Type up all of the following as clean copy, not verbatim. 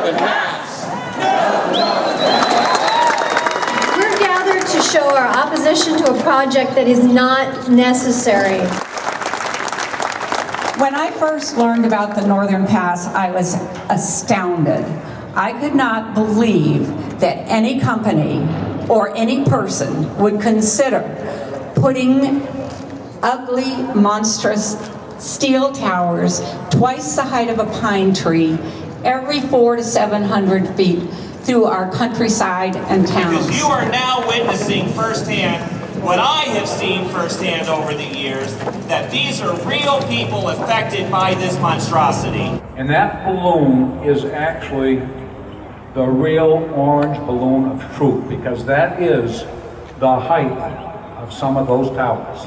Northern Pass! We're gathered to show our opposition to a project that is not necessary. When I first learned about the Northern Pass, I was astounded. I could not believe that any company or any person would consider putting ugly, monstrous steel towers twice the height of a pine tree every 400 to 700 feet through our countryside and towns. Because you are now witnessing firsthand what I have seen firsthand over the years, that these are real people affected by this monstrosity. And that balloon is actually the real orange balloon of truth, because that is the height of some of those towers.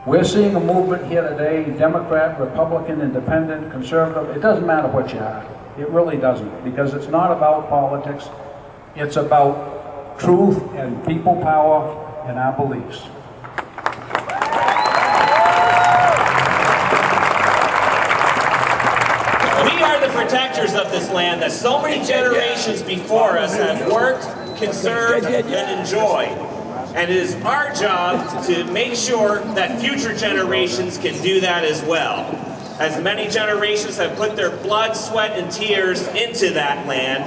We're seeing a movement here today, Democrat, Republican, Independent, Conservative. It doesn't matter what you are. It really doesn't, because it's not about politics. It's about truth and people power and our beliefs. We are the protectors of this land that so many generations before us have worked, conserved, and enjoyed. And it is our job to make sure that future generations can do that as well. As many generations have put their blood, sweat, and tears into that land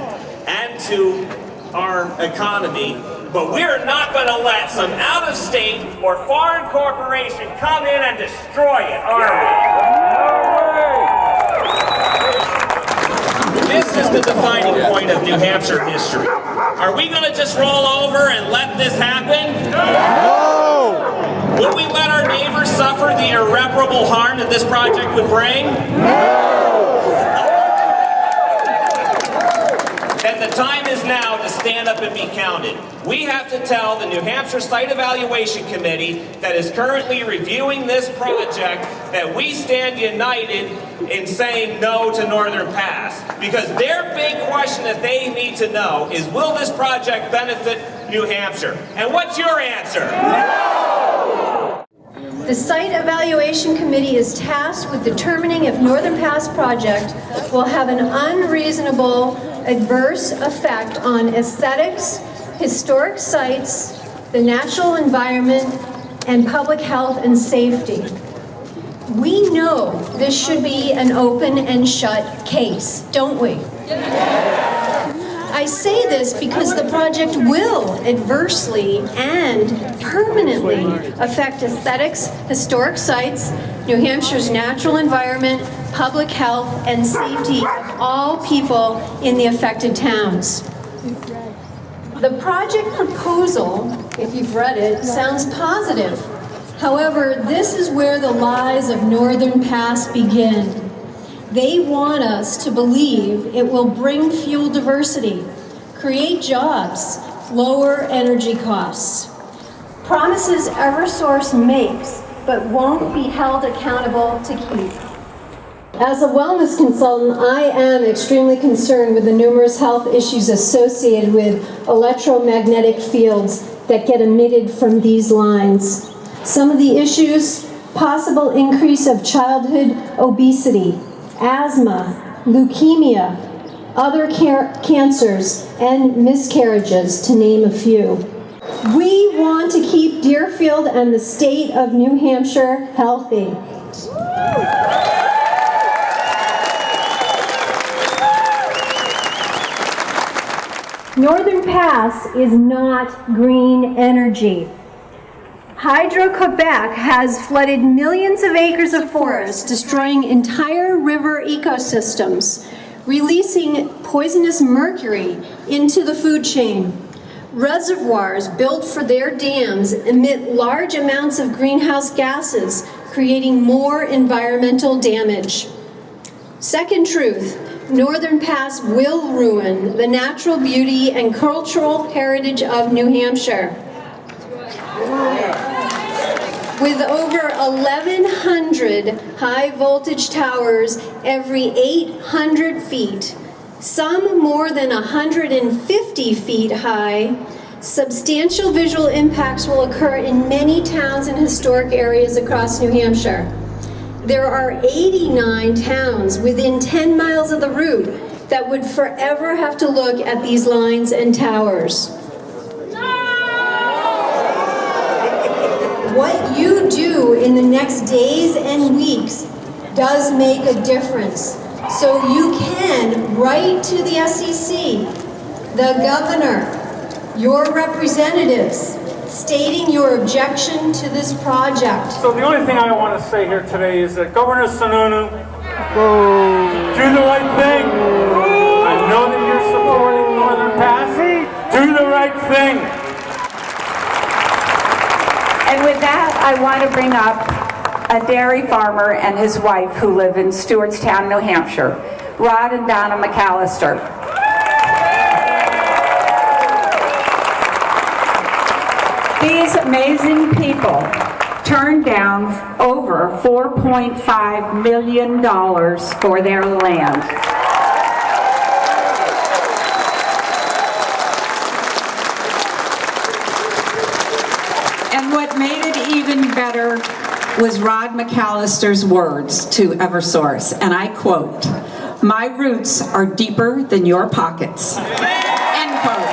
and to our economy, but we're not going to let some out-of-state or foreign corporation come in and destroy it, are we? This is the defining point of New Hampshire history. Are we going to just roll over and let this happen? No! Would we let our neighbors suffer the irreparable harm that this project would bring? No! And the time is now to stand up and be counted. We have to tell the New Hampshire Site Evaluation Committee that is currently reviewing this project that we stand united in saying no to Northern Pass. Because their big question that they need to know is, will this project benefit New Hampshire? And what's your answer? No! The Site Evaluation Committee is tasked with determining if Northern Pass project will have an unreasonable adverse effect on aesthetics, historic sites, the natural environment, and public health and safety. We know this should be an open and shut case, don't we? I say this because the project will adversely and permanently affect aesthetics, historic sites, New Hampshire's natural environment, public health, and safety of all people in the affected towns. The project proposal, if you've read it, sounds positive. However, this is where the lies of Northern Pass begin. They want us to believe it will bring fuel diversity, create jobs, lower energy costs. Promises Eversource makes, but won't be held accountable to keep. As a wellness consultant, I am extremely concerned with the numerous health issues associated with electromagnetic fields that get emitted from these lines. Some of the issues: possible increase of childhood obesity, asthma, leukemia, other cancers, and miscarriages, to name a few. We want to keep Deerfield and the state of New Hampshire healthy. Northern Pass is not green energy. Hydro-Quebec has flooded millions of acres of forest, destroying entire river ecosystems, releasing poisonous mercury into the food chain. Reservoirs built for their dams emit large amounts of greenhouse gases, creating more environmental damage. Second truth: Northern Pass will ruin the natural beauty and cultural heritage of New Hampshire. With over 1,100 high-voltage towers every 800 feet, some more than 150 feet high, substantial visual impacts will occur in many towns and historic areas across New Hampshire. There are 89 towns within 10 miles of the route that would forever have to look at these lines and towers. What you do in the next days and weeks does make a difference. So you can write to the SEC, the governor, your representatives, stating your objection to this project. So the only thing I want to say here today is that Governor Sununu, do the right thing. I know that you're supporting Northern Pass. Do the right thing. And with that, I want to bring up a dairy farmer and his wife who live in Stewartstown, New Hampshire, Rod and Donna McAllister. These amazing people turned down over $4.5 million for their land. And what made it even better was Rod McAllister's words to Eversource, and I quote, "My roots are deeper than your pockets." End quote.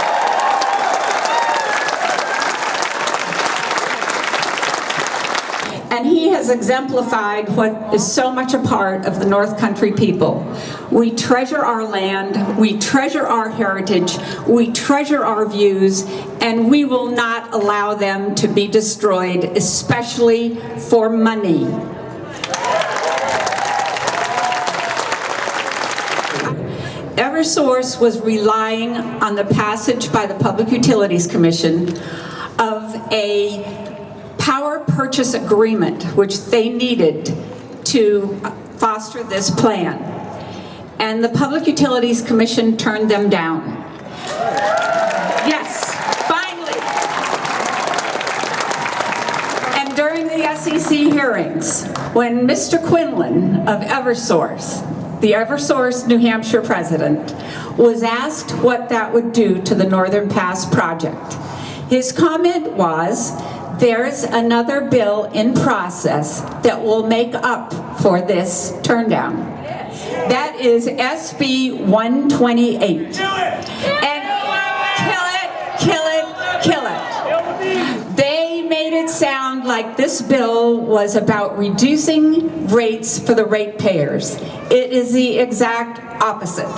And he has exemplified what is so much a part of the North Country people. We treasure our land, we treasure our heritage, we treasure our views, and we will not allow them to be destroyed, especially for money. Eversource was relying on the passage by the Public Utilities Commission of a power purchase agreement, which they needed to foster this plan. And the Public Utilities Commission turned them down. Yes, finally. And during the SEC hearings, when Mr. Quinlan of Eversource, the Eversource New Hampshire president, was asked what that would do to the Northern Pass project, his comment was, "There's another bill in process that will make up for this turndown." That is SB 128. And kill it, kill it, kill it. They made it sound like this bill was about reducing rates for the ratepayers. It is the exact opposite.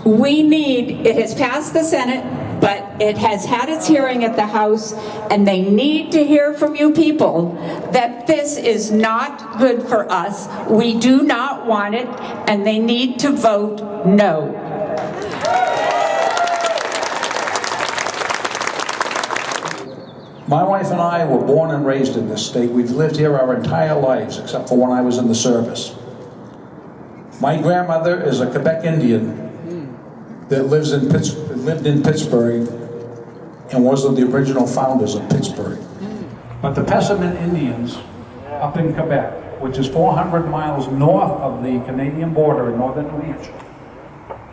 It has passed the Senate, but it has had its hearing at the House, and they need to hear from you people that this is not good for us. We do not want it, and they need to vote no. My wife and I were born and raised in this state. We've lived here our entire lives, except for when I was in the service. My grandmother is a Quebec Indian that lived in Pittsburgh and was one of the original founders of Pittsburgh. But the Pessamit Indians up in Quebec, which is 400 miles north of the Canadian border in northern New Hampshire,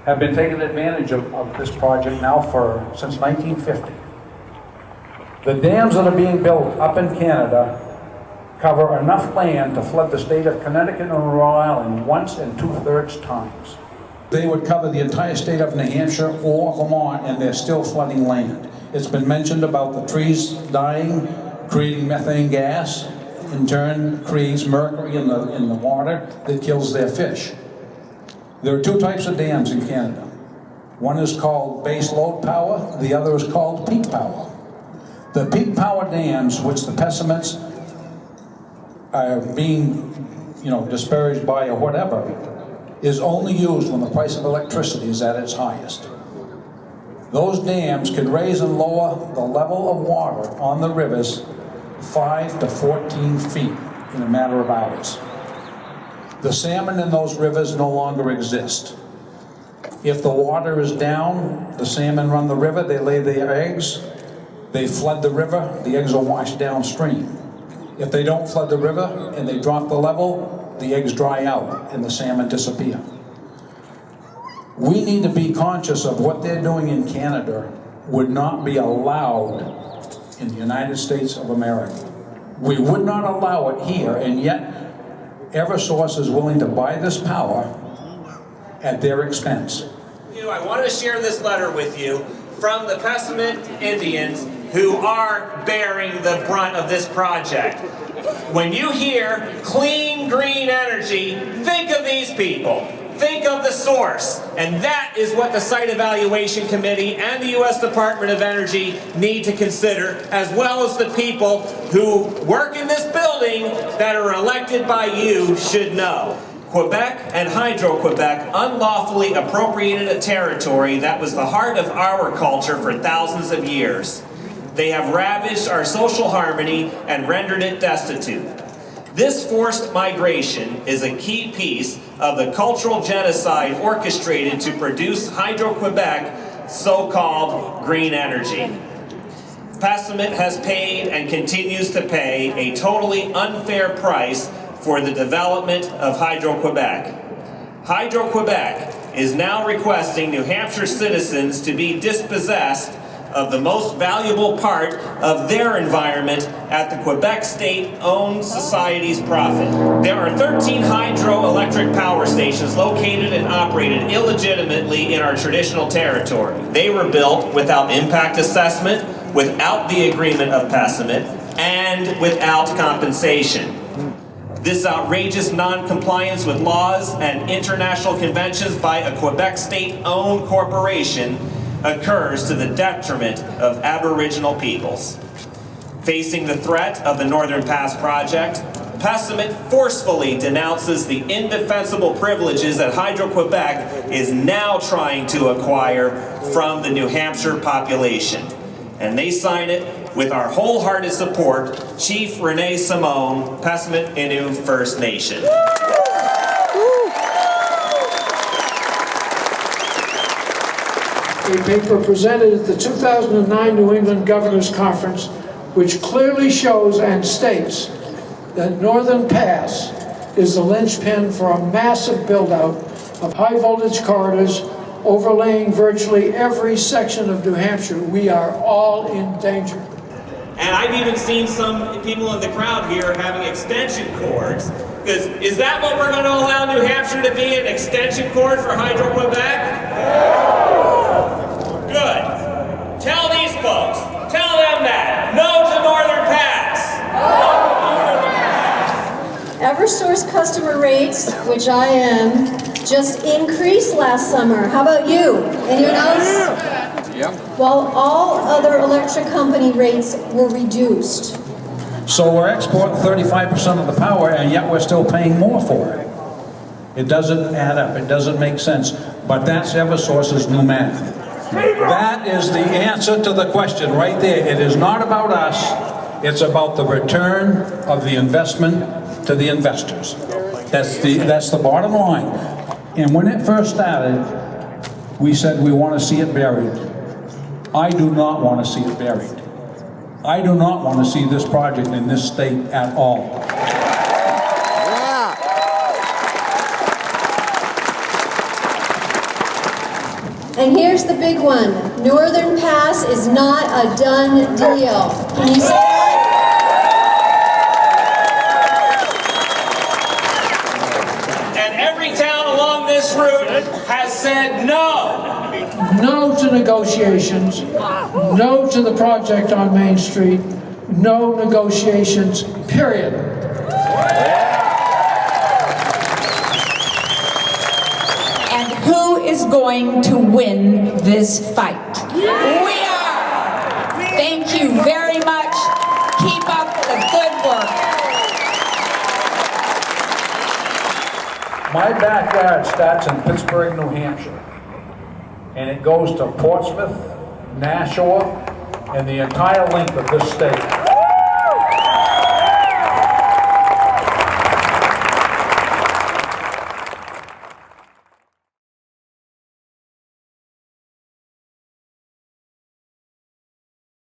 have been taking advantage of this project now since 1950. The dams that are being built up in Canada cover enough land to flood the state of Connecticut and Rhode Island once in 2/3 times. They would cover the entire state of New Hampshire or Vermont, and they're still flooding land. It's been mentioned about the trees dying, creating methane gas, in turn creates mercury in the water that kills their fish. There are two types of dams in Canada. One is called base load power, the other is called peak power. The peak power dams, which the Pessamites are being, disparaged by or whatever, is only used when the price of electricity is at its highest. Those dams can raise and lower the level of water on the rivers 5 to 14 feet in a matter of hours. The salmon in those rivers no longer exist. If the water is down, the salmon run the river, they lay their eggs, they flood the river, the eggs are washed downstream. If they don't flood the river and they drop the level, the eggs dry out and the salmon disappear. We need to be conscious of what they're doing in Canada would not be allowed in the United States of America. We would not allow it here, and yet Eversource is willing to buy this power at their expense. I want to share this letter with you from the Pessamit Indians who are bearing the brunt of this project. When you hear clean green energy, think of these people. Think of the source. And that is what the Site Evaluation Committee and the U.S. Department of Energy need to consider, as well as the people who work in this building that are elected by you should know. Quebec and Hydro-Quebec unlawfully appropriated a territory that was the heart of our culture for thousands of years. They have ravaged our social harmony and rendered it destitute. This forced migration is a key piece of the cultural genocide orchestrated to produce Hydro-Quebec's so-called green energy. Pessamit has paid and continues to pay a totally unfair price for the development of Hydro-Quebec. Hydro-Quebec is now requesting New Hampshire citizens to be dispossessed of the most valuable part of their environment at the Quebec State-owned society's profit. There are 13 hydroelectric power stations located and operated illegitimately in our traditional territory. They were built without impact assessment, without the agreement of Pessamit, and without compensation. This outrageous non-compliance with laws and international conventions by a Quebec State-owned corporation occurs to the detriment of Aboriginal peoples. Facing the threat of the Northern Pass project, Pessamit forcefully denounces the indefensible privileges that Hydro-Quebec is now trying to acquire from the New Hampshire population. And they sign it with our wholehearted support, Chief Renee Simone, Pessamit Innu First Nation. A paper presented at the 2009 New England Governors Conference, which clearly shows and states that Northern Pass is the linchpin for a massive build-out of high-voltage corridors overlaying virtually every section of New Hampshire. We are all in danger. And I've even seen some people in the crowd here having extension cords. Because is that what we're going to allow New Hampshire to be, an extension cord for Hydro-Quebec? Good. Tell these folks, tell them that. No to Northern Pass. Eversource customer rates, which I am, just increased last summer. How about you? Anyone else? Yep. While all other electric company rates were reduced. So we're exporting 35% of the power, and yet we're still paying more for it. It doesn't add up. It doesn't make sense. But that's Eversource's new math. That is the answer to the question right there. It is not about us. It's about the return of the investment to the investors. That's the bottom line. And when it first started, we said we want to see it buried. I do not want to see it buried. I do not want to see this project in this state at all. And here's the big one. Northern Pass is not a done deal. Can you say that? And every town along this route has said no. No to negotiations, no to the project on Main Street, no negotiations, period. And who is going to win this fight? We are! Thank you very much. Keep up the good work. My backyard starts in Pittsburgh, New Hampshire, and it goes to Portsmouth, Nashua, and the entire length of this state.